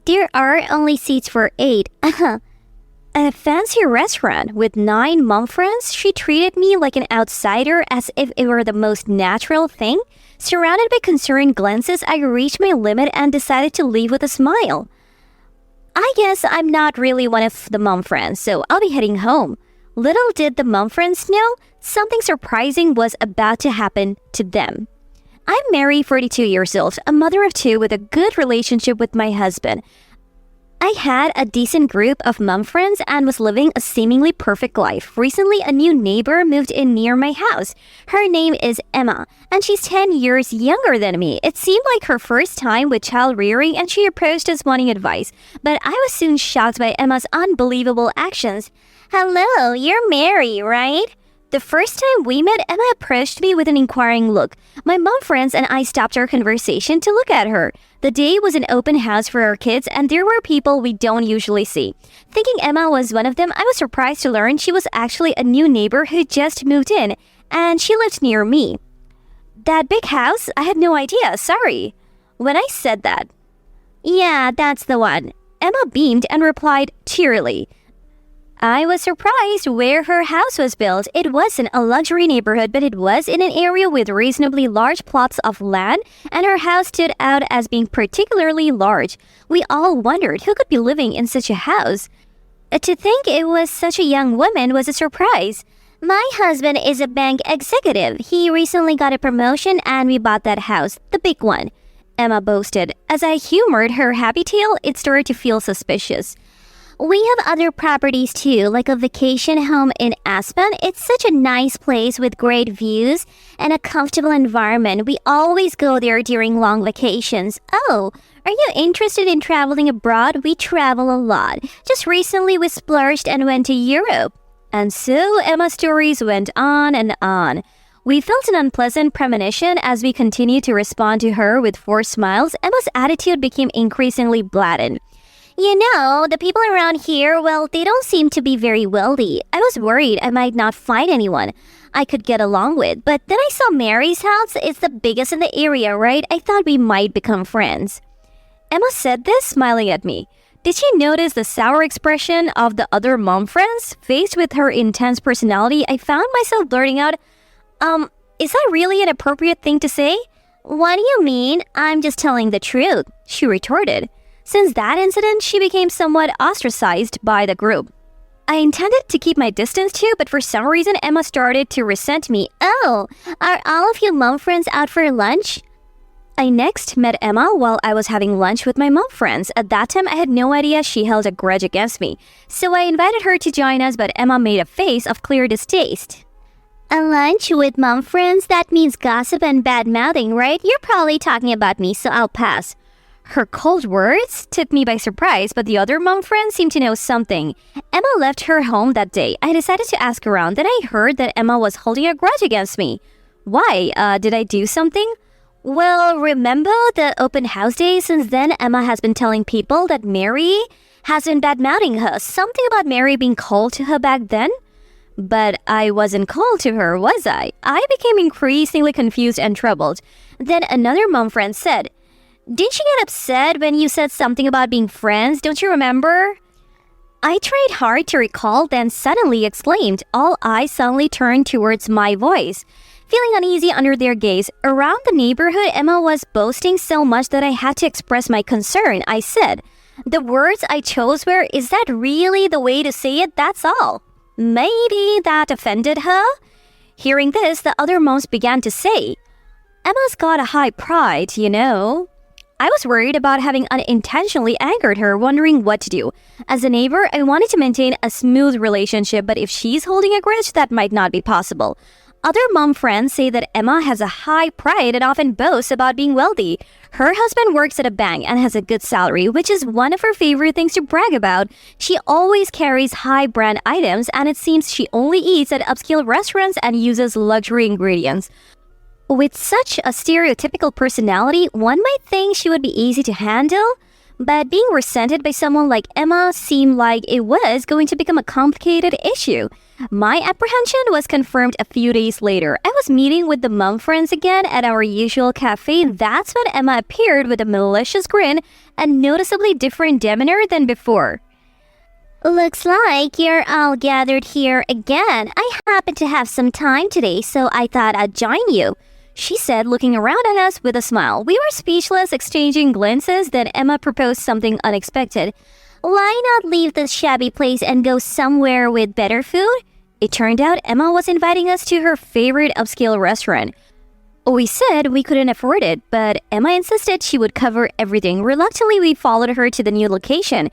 There are only seats for 8. At a fancy restaurant with 9 mom friends, she treated me like an outsider as if it were the most natural thing. Surrounded by concerned glances, I reached my limit and decided to leave with a smile. I guess I'm not really one of the mom friends, so I'll be heading home. Little did the mom friends know, something surprising was about to happen to them. I'm Mary, 42 years old, a mother of 2 with a good relationship with my husband. I had a decent group of mom friends and was living a seemingly perfect life. Recently, a new neighbor moved in near my house. Her name is Emma, and she's 10 years younger than me. It seemed like her first time with child rearing, and she approached us wanting advice. But I was soon shocked by Emma's unbelievable actions. Hello, you're Mary, right? The first time we met, Emma approached me with an inquiring look. My mom friends and I stopped our conversation to look at her. The day was an open house for our kids, and there were people we don't usually see. Thinking Emma was one of them, I was surprised to learn she was actually a new neighbor who just moved in, and she lived near me. That big house? I had no idea, sorry. When I said that, yeah, that's the one. Emma beamed and replied cheerily. I was surprised where her house was built. It wasn't a luxury neighborhood, but it was in an area with reasonably large plots of land, and her house stood out as being particularly large. We all wondered who could be living in such a house. To think it was such a young woman was a surprise. My husband is a bank executive. He recently got a promotion and we bought that house, the big one, Emma boasted. As I humored her happy tale, it started to feel suspicious. We have other properties too, like a vacation home in Aspen. It's such a nice place with great views and a comfortable environment. We always go there during long vacations. Oh, are you interested in traveling abroad? We travel a lot. Just recently we splurged and went to Europe. And so Emma's stories went on and on. We felt an unpleasant premonition as we continued to respond to her with forced smiles. Emma's attitude became increasingly blatant. You know, the people around here, well, they don't seem to be very wealthy. I was worried I might not find anyone I could get along with. But then I saw Mary's house. It's the biggest in the area, right? I thought we might become friends. Emma said this, smiling at me. Did she notice the sour expression of the other mom friends? Faced with her intense personality, I found myself blurting out, is that really an appropriate thing to say? What do you mean? I'm just telling the truth, she retorted. Since that incident, she became somewhat ostracized by the group. I intended to keep my distance too, but for some reason, Emma started to resent me. Oh, are all of you mom friends out for lunch? I next met Emma while I was having lunch with my mom friends. At that time, I had no idea she held a grudge against me. So I invited her to join us, but Emma made a face of clear distaste. A lunch with mom friends? That means gossip and bad-mouthing, right? You're probably talking about me, so I'll pass. Her cold words took me by surprise, but the other mom friends seemed to know something. Emma left her home that day. I decided to ask around. Then I heard that Emma was holding a grudge against me. Why? Did I do something? Well, remember the open house day? Since then, Emma has been telling people that Mary has been bad-mouthing her. Something about Mary being cold to her back then? But I wasn't cold to her, was I? I became increasingly confused and troubled. Then another mom friend said, didn't she get upset when you said something about being friends? Don't you remember? I tried hard to recall, then suddenly exclaimed. All eyes suddenly turned towards my voice. Feeling uneasy under their gaze, around the neighborhood, Emma was boasting so much that I had to express my concern. I said, the words I chose were, is that really the way to say it? That's all. Maybe that offended her? Hearing this, the other moms began to say, Emma's got a high pride, you know. I was worried about having unintentionally angered her, wondering what to do. As a neighbor, I wanted to maintain a smooth relationship, but if she's holding a grudge, that might not be possible. Other mom friends say that Emma has a high pride and often boasts about being wealthy. Her husband works at a bank and has a good salary, which is one of her favorite things to brag about. She always carries high brand items, and it seems she only eats at upscale restaurants and uses luxury ingredients. With such a stereotypical personality, one might think she would be easy to handle, but being resented by someone like Emma seemed like it was going to become a complicated issue. My apprehension was confirmed a few days later. I was meeting with the mom friends again at our usual cafe. That's when Emma appeared with a malicious grin and noticeably different demeanor than before. Looks like you're all gathered here again. I happen to have some time today, so I thought I'd join you, she said, looking around at us with a smile. We were speechless, exchanging glances. Then Emma proposed something unexpected. Why not leave this shabby place and go somewhere with better food? It turned out Emma was inviting us to her favorite upscale restaurant. We said we couldn't afford it, but Emma insisted she would cover everything. Reluctantly, we followed her to the new location.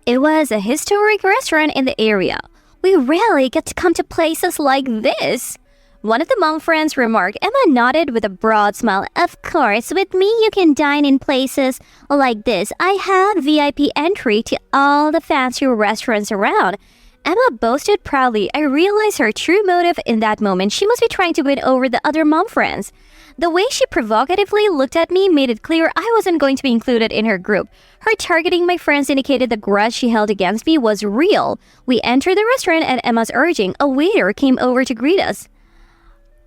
It was a historic restaurant in the area. We rarely get to come to places like this, one of the mom friends remarked. Emma nodded with a broad smile. Of course, with me you can dine in places like this. I have VIP entry to all the fancy restaurants around. Emma boasted proudly. I realized her true motive in that moment. She must be trying to win over the other mom friends. The way she provocatively looked at me made it clear I wasn't going to be included in her group. Her targeting my friends indicated the grudge she held against me was real. We entered the restaurant at Emma's urging. A waiter came over to greet us.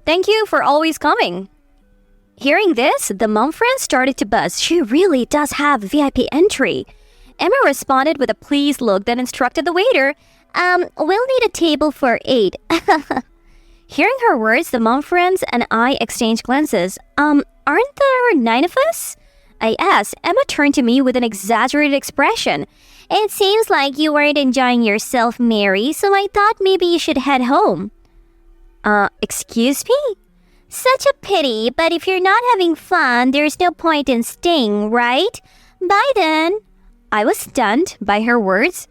Thank you for always coming. Hearing this, the mom friend started to buzz. She really does have VIP entry. Emma responded with a pleased look, then instructed the waiter, we'll need a table for 8. Hearing her words, the mom friends and I exchanged glances. Aren't there 9 of us? I asked. Emma turned to me with an exaggerated expression. It seems like you weren't enjoying yourself, Mary, so I thought maybe you should head home. Excuse me? Such a pity, but if you're not having fun, there's no point in staying, right? Bye then. I was stunned by her words.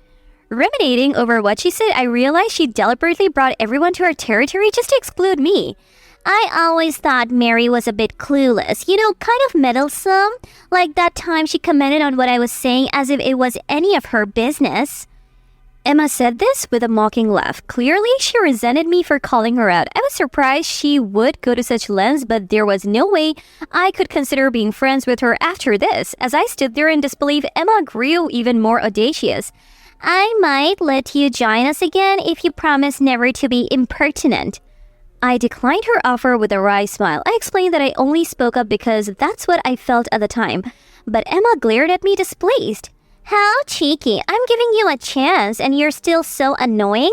Ruminating over what she said, I realized she deliberately brought everyone to her territory just to exclude me. I always thought Mary was a bit clueless, kind of meddlesome. Like that time she commented on what I was saying as if it was any of her business. Emma said this with a mocking laugh. Clearly, she resented me for calling her out. I was surprised she would go to such lengths, but there was no way I could consider being friends with her after this. As I stood there in disbelief, Emma grew even more audacious. I might let you join us again if you promise never to be impertinent. I declined her offer with a wry smile. I explained that I only spoke up because that's what I felt at the time. But Emma glared at me displeased. How cheeky. I'm giving you a chance and you're still so annoying.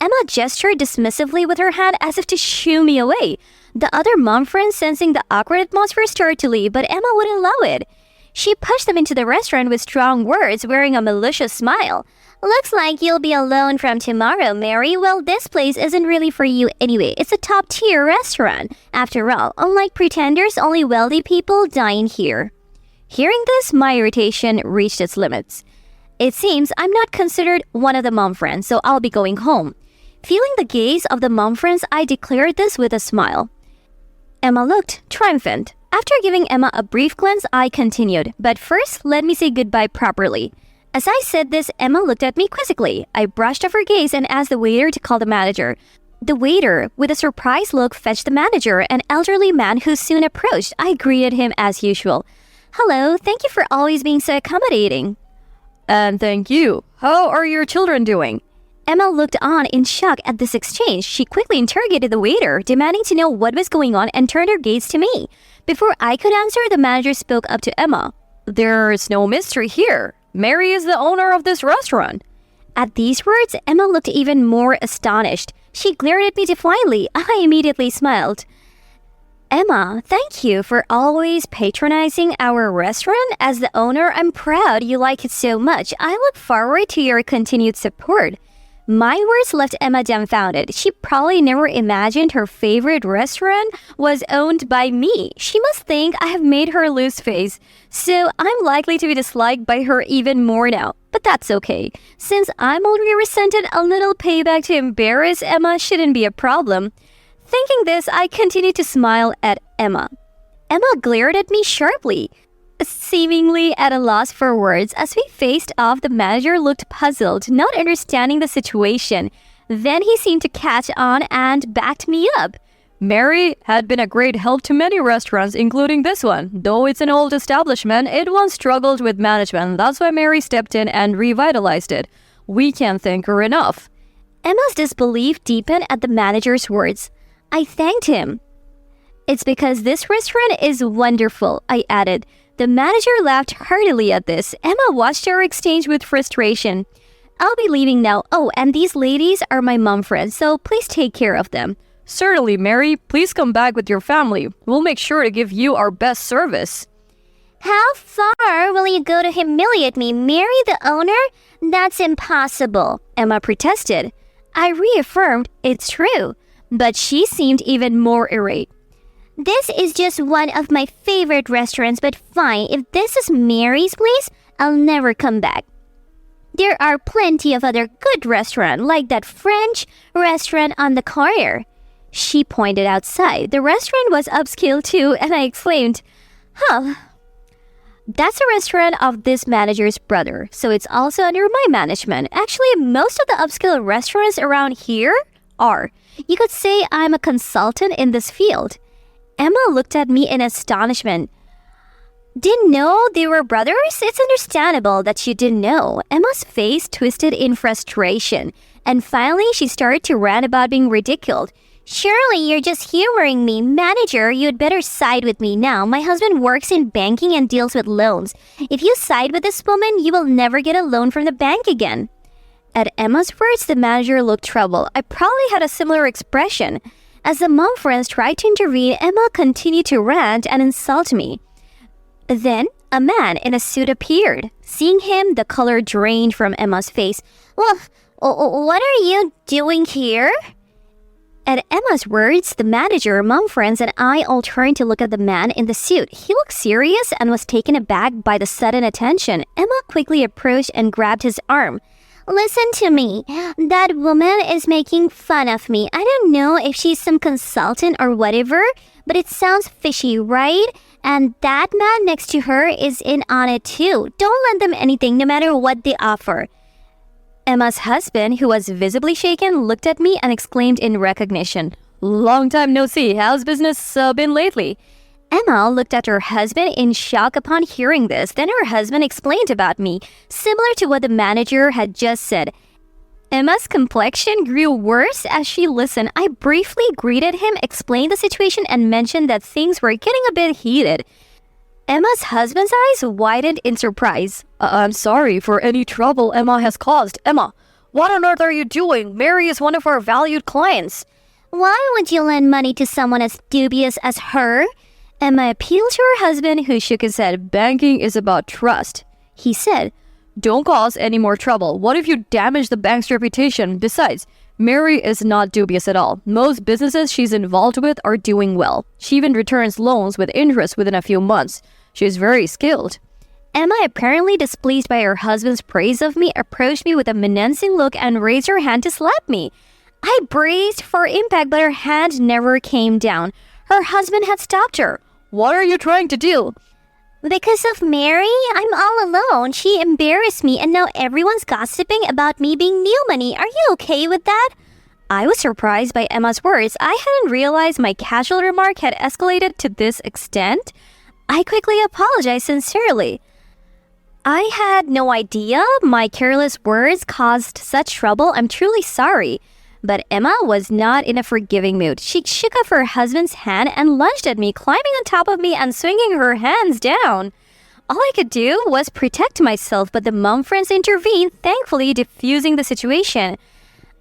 Emma gestured dismissively with her hand as if to shoo me away. The other mom friends, sensing the awkward atmosphere, started to leave, but Emma wouldn't allow it. She pushed them into the restaurant with strong words, wearing a malicious smile. Looks like you'll be alone from tomorrow, Mary. Well, this place isn't really for you anyway. It's a top-tier restaurant. After all, unlike pretenders, only wealthy people dine here. Hearing this, my irritation reached its limits. It seems I'm not considered one of the mom friends, so I'll be going home. Feeling the gaze of the mom friends, I declared this with a smile. Emma looked triumphant. After giving Emma a brief glance, I continued. But first, let me say goodbye properly. As I said this, Emma looked at me quizzically. I brushed off her gaze and asked the waiter to call the manager. The waiter, with a surprised look, fetched the manager, an elderly man who soon approached. I greeted him as usual. Hello, thank you for always being so accommodating. And thank you. How are your children doing? Emma looked on in shock at this exchange. She quickly interrogated the waiter, demanding to know what was going on, and turned her gaze to me. Before I could answer, the manager spoke up to Emma. There's no mystery here. Mary is the owner of this restaurant. At these words, Emma looked even more astonished. She glared at me defiantly. I immediately smiled. Emma, thank you for always patronizing our restaurant. As the owner, I'm proud you like it so much. I look forward to your continued support. My words left Emma dumbfounded. She probably never imagined her favorite restaurant was owned by me. She must think I have made her lose face. So I'm likely to be disliked by her even more now. But that's okay. Since I'm already resented, a little payback to embarrass Emma shouldn't be a problem. Thinking this, I continued to smile at Emma. Emma glared at me sharply, seemingly at a loss for words. As we faced off, the manager looked puzzled, not understanding the situation. Then he seemed to catch on and backed me up. Mary had been a great help to many restaurants, including this one. Though it's an old establishment, it once struggled with management. That's why Mary stepped in and revitalized it. We can't thank her enough. Emma's disbelief deepened at the manager's words. I thanked him. It's because this restaurant is wonderful, I added. The manager laughed heartily at this. Emma watched our exchange with frustration. I'll be leaving now. Oh, and these ladies are my mom friends, so please take care of them. Certainly, Mary. Please come back with your family. We'll make sure to give you our best service. How far will you go to humiliate me? Marry the owner? That's impossible, Emma protested. I reaffirmed it's true, but she seemed even more irate. This is just one of my favorite restaurants, but fine, if this is Mary's place, I'll never come back. There are plenty of other good restaurants, like that French restaurant on the corner. She pointed outside. The restaurant was upscale too, and I exclaimed, huh. That's a restaurant of this manager's brother, so it's also under my management. Actually, most of the upscale restaurants around here are. You could say I'm a consultant in this field. Emma looked at me in astonishment. Didn't know they were brothers? It's understandable that you didn't know. Emma's face twisted in frustration, and finally she started to rant about being ridiculed. Surely you're just humoring me. Manager, you'd better side with me now. My husband works in banking and deals with loans. If you side with this woman, you will never get a loan from the bank again. At Emma's words, the manager looked troubled. I probably had a similar expression. As the mom friends tried to intervene, Emma continued to rant and insult me. Then, a man in a suit appeared. Seeing him, the color drained from Emma's face. Well, what are you doing here? At Emma's words, the manager, mom friends, and I all turned to look at the man in the suit. He looked serious and was taken aback by the sudden attention. Emma quickly approached and grabbed his arm. Listen to me. That woman is making fun of me. I don't know if she's some consultant or whatever, but it sounds fishy, right? And that man next to her is in on it too. Don't lend them anything, no matter what they offer. Emma's husband, who was visibly shaken, looked at me and exclaimed in recognition, Long time no see. How's business been lately? Emma looked at her husband in shock upon hearing this. Then her husband explained about me, similar to what the manager had just said. Emma's complexion grew worse as she listened. I briefly greeted him, explained the situation, and mentioned that things were getting a bit heated. Emma's husband's eyes widened in surprise. I'm sorry for any trouble Emma has caused. Emma, what on earth are you doing? Mary is one of our valued clients. Why would you lend money to someone as dubious as her? Emma appealed to her husband, who shook his head. Banking is about trust. He said, Don't cause any more trouble. What if you damage the bank's reputation? Besides, Mary is not dubious at all. Most businesses she's involved with are doing well. She even returns loans with interest within a few months. She's very skilled. Emma, apparently displeased by her husband's praise of me, approached me with a menacing look and raised her hand to slap me. I braced for impact, but her hand never came down. Her husband had stopped her. What are you trying to do? Because of Mary, I'm all alone. She embarrassed me, and now everyone's gossiping about me being new money. Are you okay with that? I was surprised by Emma's words. I hadn't realized my casual remark had escalated to this extent. I quickly apologized sincerely. I had no idea my careless words caused such trouble. I'm truly sorry. But Emma was not in a forgiving mood. She shook off her husband's hand and lunged at me, climbing on top of me and swinging her hands down. All I could do was protect myself, but the mom friends intervened, thankfully diffusing the situation.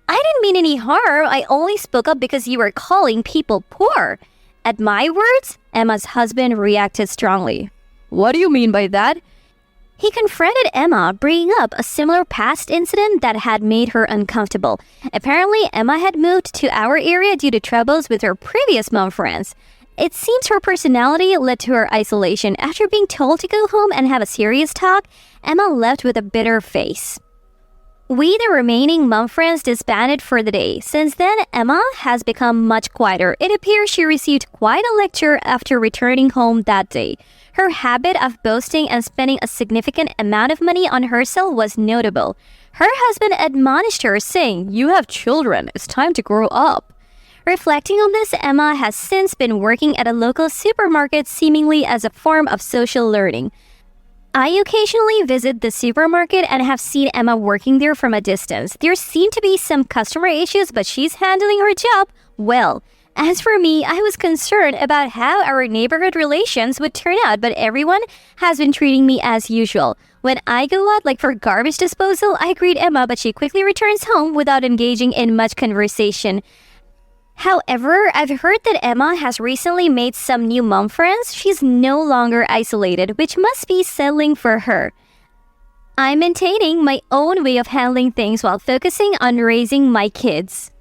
I didn't mean any harm. I only spoke up because you were calling people poor. At my words, Emma's husband reacted strongly. What do you mean by that? He confronted Emma, bringing up a similar past incident that had made her uncomfortable. Apparently, Emma had moved to our area due to troubles with her previous mom friends. It seems her personality led to her isolation. After being told to go home and have a serious talk, Emma left with a bitter face. We, the remaining mom friends, disbanded for the day. Since then, Emma has become much quieter. It appears she received quite a lecture after returning home that day. Her habit of boasting and spending a significant amount of money on herself was notable. Her husband admonished her, saying, "You have children. It's time to grow up." Reflecting on this, Emma has since been working at a local supermarket seemingly as a form of social learning. I occasionally visit the supermarket and have seen Emma working there from a distance. There seem to be some customer issues, but she's handling her job well. As for me, I was concerned about how our neighborhood relations would turn out, but everyone has been treating me as usual. When I go out, like for garbage disposal, I greet Emma, but she quickly returns home without engaging in much conversation. However, I've heard that Emma has recently made some new mom friends. She's no longer isolated, which must be settling for her. I'm maintaining my own way of handling things while focusing on raising my kids.